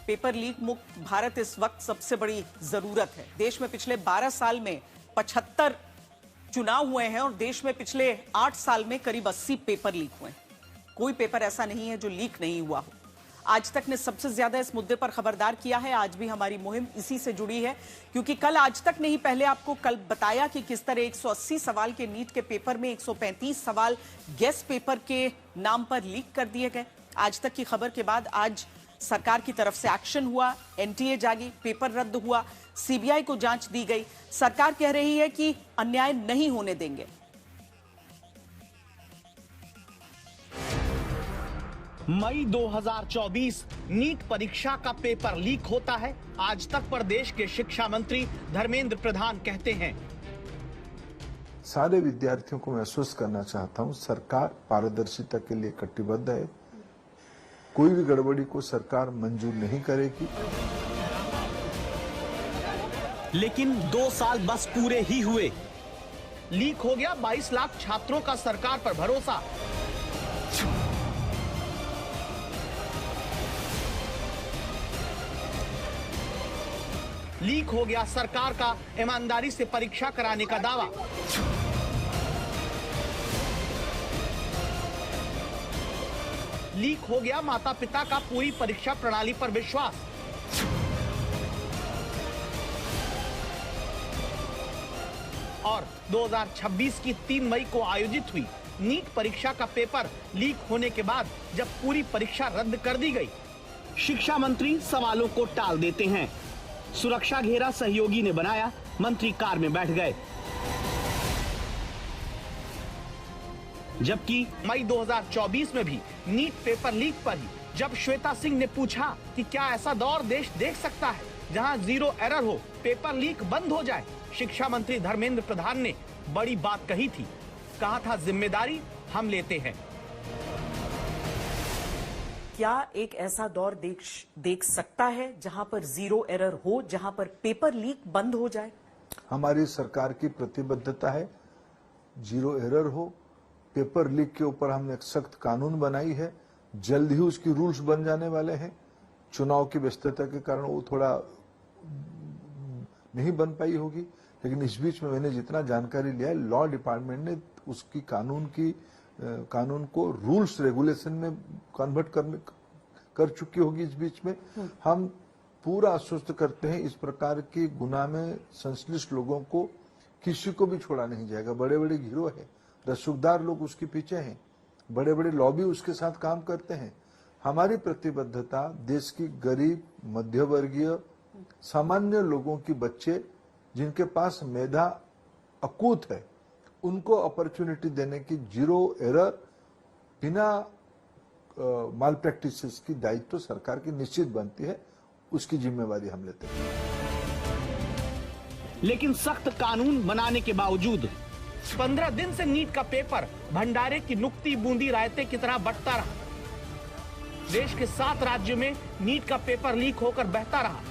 Paper leak मुक्त भारत इस वक्त सबसे बड़ी जरूरत है। देश में पिछले 12 साल में 75 चुनाव हुए हैं और देश में पिछले 8 साल में करीब 80 पेपर लीक हुए हैं। कोई पेपर ऐसा नहीं है जो लीक नहीं हुआ हो। आज तक ने सबसे ज्यादा इस मुद्दे पर खबरदार किया है। आज भी हमारी मुहिम इसी से जुड़ी है, क्योंकि कल आज तक नहीं, पहले आपको कल बताया कि किस तरह 180 सवाल के नीट के पेपर में 135 सवाल गेस्ट पेपर के नाम पर लीक कर दिए गए। आज तक की खबर के बाद आज सरकार की तरफ से एक्शन हुआ, एनटीए जागी, पेपर रद्द हुआ, सीबीआई को जांच दी गई। सरकार कह रही है कि अन्याय नहीं होने देंगे। मई 2024 नीट परीक्षा का पेपर लीक होता है। आज तक प्रदेश के शिक्षा मंत्री धर्मेंद्र प्रधान कहते हैं, सारे विद्यार्थियों को महसूस करना चाहता हूं, सरकार पारदर्शिता के लिए कटिबद्ध है। कोई भी गड़बड़ी को सरकार मंजूर नहीं करेगी। लेकिन 2 साल बस पूरे ही हुए, लीक हो गया 22 लाख छात्रों का सरकार पर भरोसा। लीक हो गया सरकार का ईमानदारी से परीक्षा कराने का दावा। लीक हो गया माता पिता का पूरी परीक्षा प्रणाली पर विश्वास। और 2026 की 3 मई को आयोजित हुई नीट परीक्षा का पेपर लीक होने के बाद जब पूरी परीक्षा रद्द कर दी गई, शिक्षा मंत्री सवालों को टाल देते हैं। सुरक्षा घेरा सहयोगी ने बनाया, मंत्री कार में बैठ गए। जबकि मई 2024 में भी नीट पेपर लीक पर ही जब श्वेता सिंह ने पूछा कि क्या ऐसा दौर देश देख सकता है जहां 0 एरर हो, पेपर लीक बंद हो जाए, शिक्षा मंत्री धर्मेंद्र प्रधान ने बड़ी बात कही थी। कहा था, जिम्मेदारी हम लेते हैं। क्या एक ऐसा दौर देख सकता है जहां पर 0 एरर हो, जहां पर पेपर लीक बंद हो जाए? हमारी सरकार की प्रतिबद्धता है 0 एरर हो। पेपर लीक के ऊपर हमने एक सख्त कानून बनाई है, जल्द ही उसकी रूल्स बन जाने वाले हैं। चुनाव की व्यस्तता के कारण वो थोड़ा नहीं बन पाई होगी, लेकिन इस बीच में मैंने जितना जानकारी लिया है, लॉ डिपार्टमेंट ने उसकी कानून को रूल्स रेगुलेशन में कन्वर्ट कर चुकी होगी। इस बीच में हम पूरा आश्वस्त करते हैं, इस प्रकार की गुनाह में संश्लिष्ट लोगों को किसी को भी छोड़ा नहीं जाएगा। बड़े बड़े गिरोह है, रसूखदार लोग उसके पीछे हैं, बड़े बड़े लॉबी उसके साथ काम करते हैं। हमारी प्रतिबद्धता देश की गरीब, मध्यवर्गीय, सामान्य लोगों की बच्चे जिनके पास मेधा अकूत है, उनको अपॉर्चुनिटी देने की, 0 एरर, बिना माल प्रैक्टिसेस की दायित्व तो सरकार की निश्चित बनती है, उसकी जिम्मेवारी हम लेते हैं। लेकिन सख्त कानून बनाने के बावजूद 15 दिन से नीट का पेपर भंडारे की नुक्ती बूंदी रायते की तरह बंटता रहा। देश के 7 राज्यों में नीट का पेपर लीक होकर बहता रहा।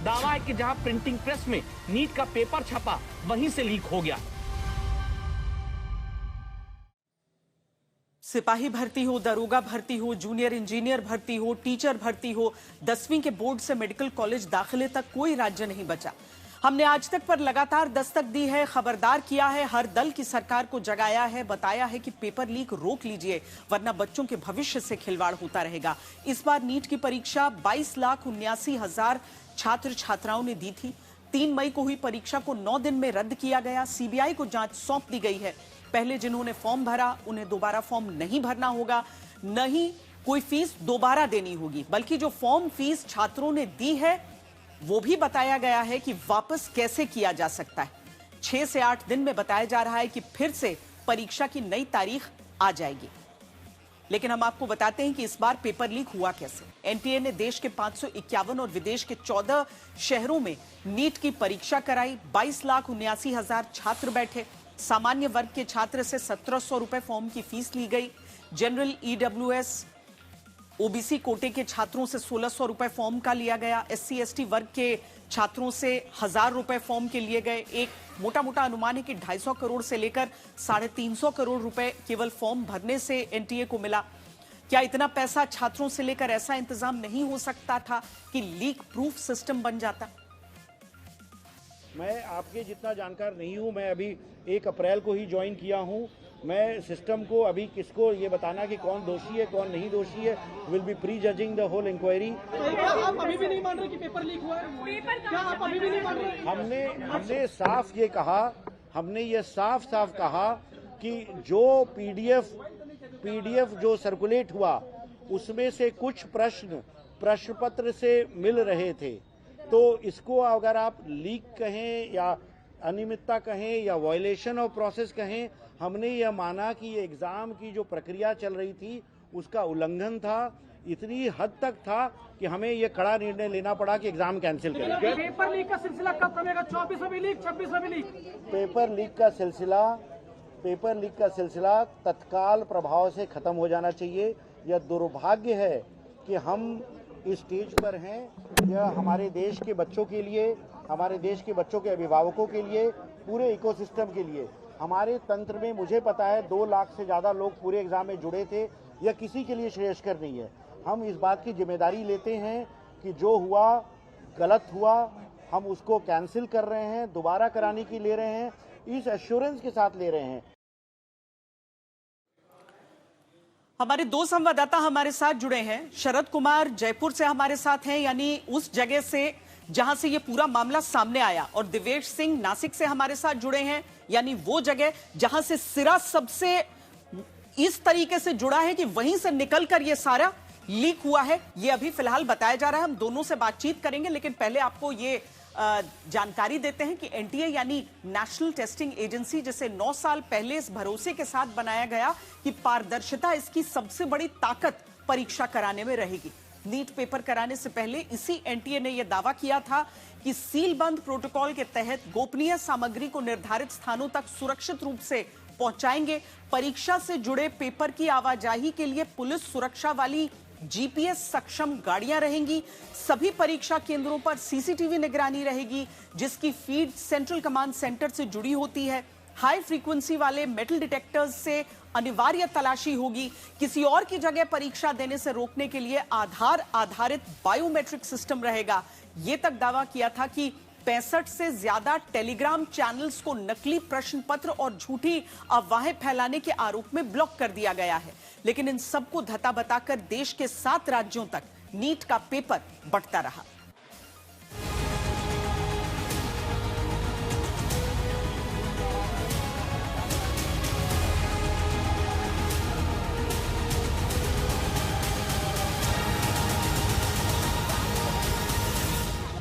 दावा है कि जहां प्रिंटिंग प्रेस में नीट का पेपर छपा, वहीं से लीक हो गया। सिपाही भर्ती हो, दरोगा भर्ती हो, जूनियर इंजीनियर भर्ती हो, टीचर भर्ती हो, 10वीं के बोर्ड से मेडिकल कॉलेज दाखिले तक कोई राज्य नहीं बचा। हमने आज तक पर लगातार दस्तक दी है, खबरदार किया है, हर दल की सरकार को जगाया है, बताया है कि पेपर लीक रोक लीजिए, वरना बच्चों के भविष्य से खिलवाड़ होता रहेगा। इस बार नीट की परीक्षा 22,79,000 छात्र छात्राओं ने दी थी। 3 मई को हुई परीक्षा को 9 दिन में रद्द किया गया। सीबीआई को जांच सौंप दी गई है। पहले जिन्होंने फॉर्म भरा उन्हें दोबारा फॉर्म नहीं भरना होगा, नहीं कोई फीस दोबारा देनी होगी, बल्कि जो फॉर्म फीस छात्रों ने दी है वो भी बताया गया है कि वापस कैसे किया जा सकता है। 6 से 8 दिन में बताया जा रहा है कि फिर से परीक्षा की नई तारीख आ जाएगी। लेकिन हम आपको बताते हैं कि इस बार पेपर लीक हुआ कैसे। एनटीए ने देश के 551 और विदेश के 14 शहरों में नीट की परीक्षा कराई। 22,79,000 छात्र बैठे। सामान्य वर्ग के छात्र से 1,700 रुपए फॉर्म की फीस ली गई। जनरल, ईडब्ल्यूएस, ओबीसी कोटे के छात्रों से 1,600 रुपए फॉर्म का लिया गया। एससी एसटी वर्ग के छात्रों से 1,000 रुपए फॉर्म के लिए गए। एक मोटा मोटा अनुमान है कि 250 करोड़ से लेकर 350 करोड़ रुपए केवल फॉर्म भरने से एनटीए को मिला। क्या इतना पैसा छात्रों से लेकर ऐसा इंतजाम नहीं हो सकता था कि लीक प्रूफ सिस्टम बन जाता? मैं आपके जितना जानकार नहीं हूं। मैं अभी 1 अप्रैल को ही ज्वाइन किया हूं। मैं सिस्टम को अभी किसको ये बताना कि कौन दोषी है कौन नहीं दोषी है, will be prejudging the whole inquiry. आप अभी भी नहीं मान रहे कि पेपर लीक हुआ है? क्या आप अभी भी नहीं मान रहे? हमने साफ ये कहा, हमने ये साफ कहा कि जो पीडीएफ जो सर्कुलेट हुआ उसमें से कुछ प्रश्न पत्र से मिल रहे थे। तो इसको अगर आप लीक कहें या अनियमितता कहें या वायलेशन ऑफ प्रोसेस कहें, हमने यह माना कि ये एग्जाम की जो प्रक्रिया चल रही थी उसका उल्लंघन था। इतनी हद तक था कि हमें यह कड़ा निर्णय लेना पड़ा कि एग्जाम कैंसिल करें। पेपर लीक का सिलसिला कब थमेगा? 24 में भी लीक, 26 में भी लीक। पेपर लीक का सिलसिला तत्काल प्रभाव से खत्म हो जाना चाहिए। यह दुर्भाग्य है कि हम इस स्टेज पर हैं। यह हमारे देश के बच्चों के लिए, हमारे देश के बच्चों के अभिभावकों के लिए, पूरे इकोसिस्टम के लिए, हमारे तंत्र में मुझे पता है 2 लाख से ज्यादा लोग पूरे एग्जाम में जुड़े थे। यह किसी के लिए श्रेयस्कर नहीं है। हम इस बात की जिम्मेदारी लेते हैं कि जो हुआ गलत हुआ, हम उसको कैंसिल कर रहे हैं, दोबारा कराने की ले रहे हैं, इस एश्योरेंस के साथ ले रहे हैं। हमारे 2 संवाददाता हमारे साथ जुड़े हैं। शरद कुमार जयपुर से हमारे साथ हैं, यानी उस जगह से जहां से ये पूरा मामला सामने आया, और दिवेश सिंह नासिक से हमारे साथ जुड़े हैं, यानी वो जगह जहां से सिरा सबसे इस तरीके से जुड़ा है कि वहीं से निकलकर ये सारा लीक हुआ है। ये अभी फिलहाल बताया जा रहा है। हम दोनों से बातचीत करेंगे, लेकिन पहले आपको ये जानकारी देते हैं कि एनटीए यानी नेशनल टेस्टिंग एजेंसी, जिसे 9 साल पहले इस भरोसे के साथ बनाया गया कि पारदर्शिता इसकी सबसे बड़ी ताकत परीक्षा कराने में रहेगी। नीट पेपर कराने से पहले इसी एनटीए ने यह दावा किया था कि सीलबंद प्रोटोकॉल के तहत गोपनीय सामग्री को निर्धारित स्थानों तक सुरक्षित रूप से पहुंचाएंगे। परीक्षा से जुड़े पेपर की आवाजाही के लिए पुलिस सुरक्षा वाली जीपीएस सक्षम गाड़ियां रहेंगी। सभी परीक्षा केंद्रों पर सीसीटीवी निगरानी रहेगी, जिसकी फीड सेंट्रल कमांड सेंटर से जुड़ी होती है। हाई फ्रीक्वेंसी वाले मेटल डिटेक्टर्स से अनिवार्य तलाशी होगी। किसी और की जगह परीक्षा देने से रोकने के लिए आधार आधारित बायोमेट्रिक सिस्टम रहेगा। यह तक दावा किया था कि 65 से ज्यादा टेलीग्राम चैनल्स को नकली प्रश्न पत्र और झूठी अफवाहें फैलाने के आरोप में ब्लॉक कर दिया गया है। लेकिन इन सबको धता बताकर देश के 7 राज्यों तक नीट का पेपर बढ़ता रहा।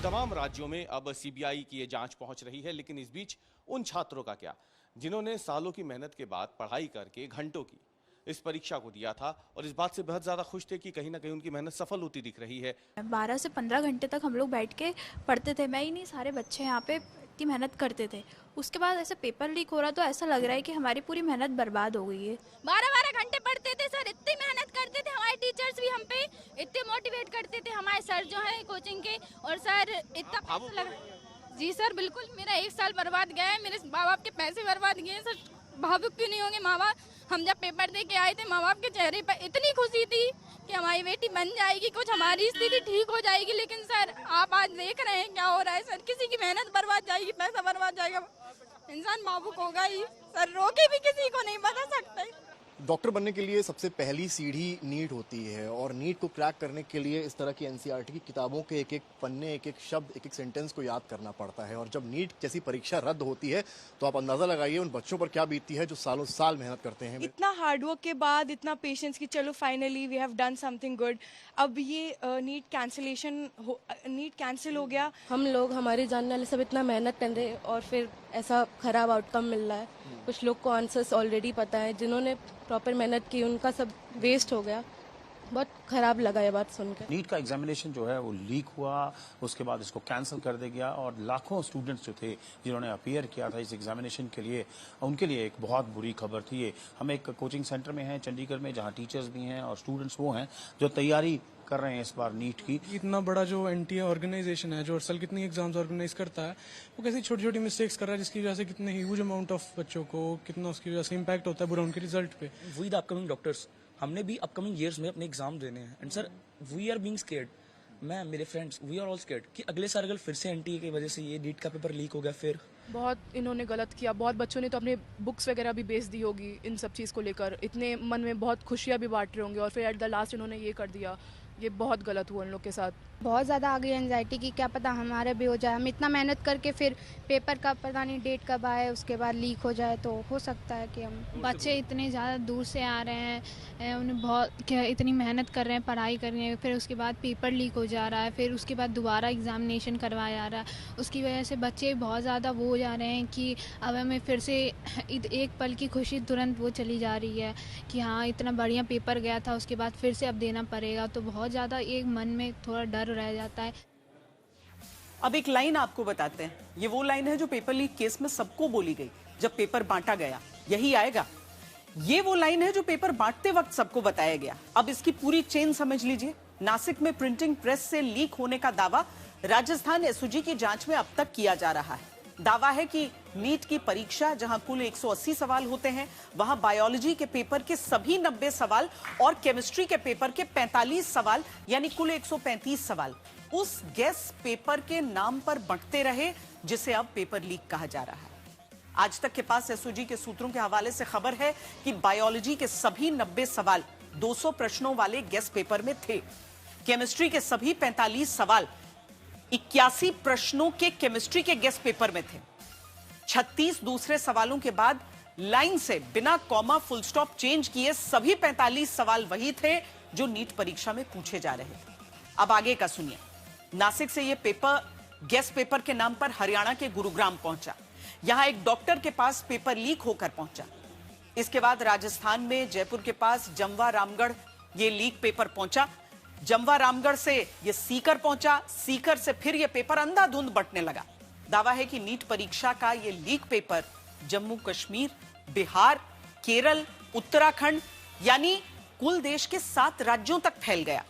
तमाम राज्यों में अब सीबीआई की ये जांच पहुंच रही है, लेकिन इस बीच उन छात्रों का क्या जिन्होंने सालों की मेहनत के बाद पढ़ाई करके घंटों की इस परीक्षा को दिया था और इस बात से बहुत ज्यादा खुश थे कि कहीं ना कहीं उनकी मेहनत सफल होती दिख रही है। 12 से 15 घंटे तक हम लोग बैठ के पढ़ते थे। मैं ही नहीं, सारे बच्चे यहाँ पे इतनी मेहनत करते थे। उसके बाद ऐसे पेपर लीक हो रहा तो ऐसा लग रहा है कि हमारी पूरी मेहनत बर्बाद हो गई है। 12-12 घंटे पढ़ते थे सर, इतनी मेहनत करते थे। हमारे टीचर्स भी हम पे इतने मोटिवेट करते थे, हमारे सर जो है कोचिंग के। और सर इतना पैसा लगा। जी सर बिल्कुल, मेरा 1 साल बर्बाद गया है, मेरे माँ बाप के पैसे बर्बाद गए हैं सर। भावुक क्यों नहीं होंगे माँ बाप? हम जब पेपर दे के आए थे, माँ बाप के चेहरे पर इतनी खुशी थी कि हमारी बेटी बन जाएगी, कुछ हमारी स्थिति ठीक हो जाएगी। लेकिन सर आप आज देख रहे हैं क्या हो रहा है सर। किसी की मेहनत बर्बाद जाएगी, पैसा बर्बाद जाएगा, इंसान भावुक होगा ही सर। रोके भी किसी को नहीं बता सकते। डॉक्टर बनने के लिए सबसे पहली सीढ़ी नीट होती है, और नीट को क्रैक करने के लिए इस तरह की एनसीईआरटी की किताबों के एक एक पन्ने, एक एक शब्द, एक एक सेंटेंस को याद करना पड़ता है। और जब नीट जैसी परीक्षा रद्द होती है तो आप अंदाजा लगाइए उन बच्चों पर क्या बीतती है जो सालों साल मेहनत करते हैं। इतना हार्डवर्क के बाद, इतना पेशेंस की चलो finally we have done something good. अब ये नीट कैंसिल हो गया। हम लोग, हमारे जानने वाले सब इतना मेहनत कर रहे हैं और फिर ऐसा खराब आउटकम मिल रहा है। कुछ लोग को आंसर्स ऑलरेडी पता है, जिन्होंने प्रॉपर मेहनत की उनका सब वेस्ट हो गया। बहुत खराब लगा ये बात सुनकर। नीट का एग्जामिनेशन जो है वो लीक हुआ, उसके बाद इसको कैंसिल कर दिया गया, और लाखों स्टूडेंट्स जो थे जिन्होंने अपीयर किया था इस एग्जामिनेशन के लिए, उनके लिए एक बहुत बुरी खबर थी ये। हम एक कोचिंग सेंटर में हैं चंडीगढ़ में, जहां टीचर्स भी हैं और स्टूडेंट्स वो हैं जो तैयारी कर रहे हैं इस बार नीट की। इतना बड़ा जो एनटीए ऑर्गेनाइजेशन है, जो हर साल कितनी एग्जाम्स ऑर्गेनाइज करता है, वो कैसी छोटी छोटी मिस्टेक्स कर रहा है, जिसकी वजह से कितने ह्यूज अमाउंट ऑफ बच्चों को कितना उसकी वजह से इम्पैक्ट होता है बुरा उनके रिजल्ट पे। वी द अपकमिंग डॉक्टर्स, हमने भी अपकमिंग ईयर्स में अपने एग्जाम देने हैं and sir we are being scared, मैं मेरे friends we are all scared कि अगले साल अगर फिर से एनटीए की वजह से ये नीट का पेपर लीक हो गया फिर बहुत इन्होंने गलत किया, बहुत बच्चों ने तो अपने बुक्स वगैरह भी बेच दी होगी इन सब चीज़ को लेकर, इतने मन में बहुत खुशियाँ भी बांट रहे होंगे और फिर एट द लास्ट इन्होंने ये कर दिया, ये बहुत गलत हुआ इन लोग के साथ। बहुत ज़्यादा आ गई एंजाइटी की क्या पता हमारे भी हो जाए, हम इतना मेहनत करके फिर पेपर का पता नहीं डेट कब आए उसके बाद लीक हो जाए तो हो सकता है कि हम बच्चे इतने ज़्यादा दूर से आ रहे हैं, उन्हें बहुत इतनी मेहनत कर रहे हैं, पढ़ाई कर रहे हैं, फिर उसके बाद पेपर लीक हो जा रहा है, फिर उसके बाद दोबारा एग्जामिनेशन करवाया जा रहा है, उसकी वजह से बच्चे बहुत ज़्यादा वो हो जा रहे हैं कि अब हमें फिर से एक पल की खुशी तुरंत वो चली जा रही है कि हाँ इतना बढ़िया पेपर गया था उसके बाद फिर से अब देना पड़ेगा, तो बहुत ज़्यादा एक मन में थोड़ा डर रह जाता है। अब एक लाइन आपको बताते हैं, ये वो लाइन है जो पेपर लीक केस में सबको बोली गई जब पेपर बांटा गया, यही आएगा। ये वो लाइन है जो पेपर बांटते वक्त सबको बताया गया। अब इसकी पूरी चेन समझ लीजिए। नासिक में प्रिंटिंग प्रेस से लीक होने का दावा राजस्थान एसओजी की जांच में अब तक किया जा रहा है। दावा है कि नीट की परीक्षा जहां कुल 180 सवाल होते हैं, वहां बायोलॉजी के पेपर के सभी 90 सवाल और केमिस्ट्री के पेपर के 45 सवाल यानी कुल 135 सवाल उस गेस पेपर के नाम पर बंटते रहे, जिसे अब पेपर लीक कहा जा रहा है। आज तक के पास एसओजी के सूत्रों के हवाले से खबर है कि बायोलॉजी के सभी 90 सवाल 200 प्रश्नों वाले गेस पेपर में थे। केमिस्ट्री के सभी 45 सवाल 81 प्रश्नों के केमिस्ट्री के गेस पेपर में थे। 36 दूसरे सवालों के बाद लाइन से बिना कॉमा फुल स्टॉप चेंज किए सभी 45 सवाल वही थे जो नीट परीक्षा में पूछे जा रहे थे। अब आगे का सुनिए। नासिक से यह पेपर गेस पेपर के नाम पर हरियाणा के गुरुग्राम पहुंचा। यहां एक डॉक्टर के पास पेपर लीक होकर पहुंचा। इसके बाद राजस्थान में जयपुर के पास जमवा रामगढ़ ये लीक पेपर पहुंचा। जमवा रामगढ़ से ये सीकर पहुंचा। सीकर से फिर ये पेपर अंधाधुंध बंटने लगा। दावा है कि नीट परीक्षा का ये लीक पेपर जम्मू कश्मीर, बिहार, केरल, उत्तराखंड यानी कुल देश के 7 राज्यों तक फैल गया।